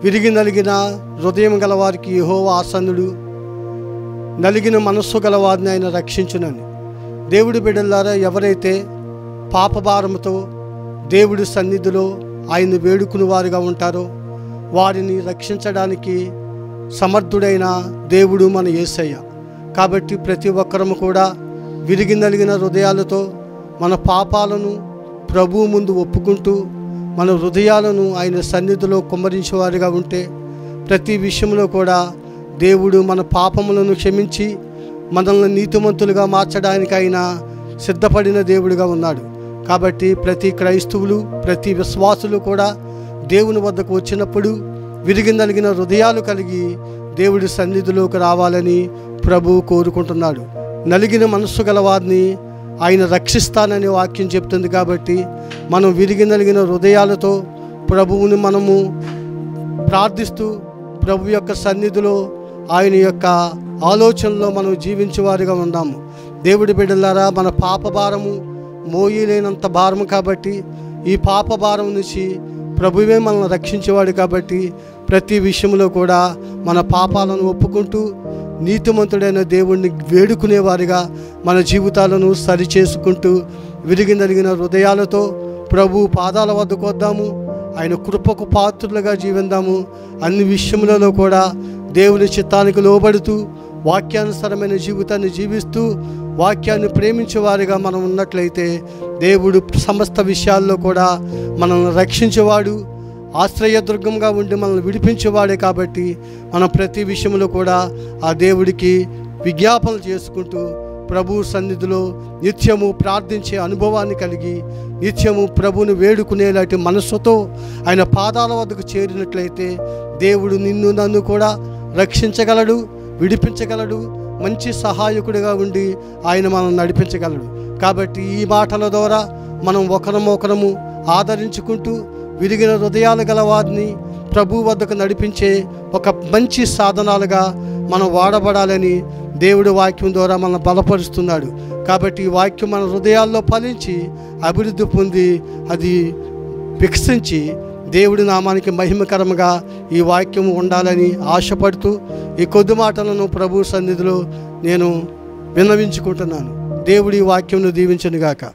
విరిగి నలిగిన హృదయం గలవారికి యెహోవా ఆసన్నుడు, నలిగిన మనస్సు గలవారిని ఆయన రక్షించునని. దేవుడి బిడ్డలారా, ఎవరైతే పాపభారముతో దేవుడి సన్నిధిలో ఆయన వేడుకుని వారుగా ఉంటారో వారిని రక్షించడానికి సమర్థుడైన దేవుడు మన యేసయ్య. కాబట్టి ప్రతి ఒక్కరము కూడా విరిగి నలిగిన హృదయాలతో మన పాపాలను ప్రభువు ముందు ఒప్పుకుంటూ మన హృదయాలను ఆయన సన్నిధిలో కుమ్మరించేవారుగా ఉంటే ప్రతి విషయంలో కూడా దేవుడు మన పాపములను క్షమించి మనల్ని నీతిమంతులుగా మార్చడానికి ఆయన సిద్ధపడిన దేవుడిగా ఉన్నాడు. కాబట్టి ప్రతి క్రైస్తవులు, ప్రతి విశ్వాసులు కూడా దేవుని వద్దకు వచ్చినప్పుడు విరిగి నలిగిన హృదయాలు కలిగి దేవుడి సన్నిధిలోకి రావాలని ప్రభువు కోరుకుంటున్నాడు. నలిగిన మనస్సు గలవారిని ఆయన రక్షిస్తానని వాక్యం చెప్తుంది. కాబట్టి మనం విరిగి నలిగిన హృదయాలతో ప్రభువుని మనము ప్రార్థిస్తూ ప్రభు యొక్క సన్నిధిలో ఆయన యొక్క ఆలోచనలో మనం జీవించేవారుగా ఉన్నాము. దేవుడి బిడ్డలారా, మన పాప భారము మోయలేనంత భారము. కాబట్టి ఈ పాప భారం నుంచి ప్రభువే మనల్ని రక్షించేవాడు. కాబట్టి ప్రతి విషయంలో కూడా మన పాపాలను ఒప్పుకుంటూ నీతిమంతుడైన దేవుణ్ణి వేడుకునేవారిగా మన జీవితాలను సరిచేసుకుంటూ విరిగి నలిగిన హృదయాలతో ప్రభు పాదాల వద్దకు వద్దాము. ఆయన కృపకు పాత్రులుగా జీవిద్దాము. అన్ని విషయములలో కూడా దేవుని చిత్తానికి లోబడుతూ వాక్యానుసారమైన జీవితాన్ని జీవిస్తూ వాక్యాన్ని ప్రేమించేవారిగా మనం ఉన్నట్లయితే దేవుడు సమస్త విషయాల్లో కూడా మనల్ని రక్షించేవాడు, ఆశ్రయదుర్గంగా ఉండి మనల్ని విడిపించేవాడే. కాబట్టి మనం ప్రతి విషయంలో కూడా ఆ దేవుడికి విజ్ఞాపనలు చేసుకుంటూ ప్రభు సన్నిధిలో నిత్యము ప్రార్థించే అనుభవాన్ని కలిగి నిత్యము ప్రభువుని వేడుకునేలాంటి మనస్సుతో ఆయన పాదాల వద్దకు చేరినట్లయితే దేవుడు నిన్ను నన్ను కూడా రక్షించగలడు, విడిపించగలడు, మంచి సహాయకుడిగా ఉండి ఆయన మనం నడిపించగలడు. కాబట్టి ఈ మాటల ద్వారా మనం ఒకరము ఆదరించుకుంటూ విరిగిన హృదయాలు గల వారిని ప్రభు వద్దకు నడిపించే ఒక మంచి సాధనాలుగా మనం వాడబడాలని దేవుడి వాక్యం ద్వారా మనం బలపరుస్తున్నాడు. కాబట్టి ఈ వాక్యం మన హృదయాల్లో ఫలించి అభివృద్ధి పొంది అది వికసించి దేవుడి నామానికి మహిమకరంగా ఈ వాక్యం ఉండాలని ఆశపడుతూ ఈ కొద్ది మాటలను ప్రభు సన్నిధిలో నేను విన్నవించుకుంటున్నాను. దేవుడి వాక్యంను దీవించునుగాక.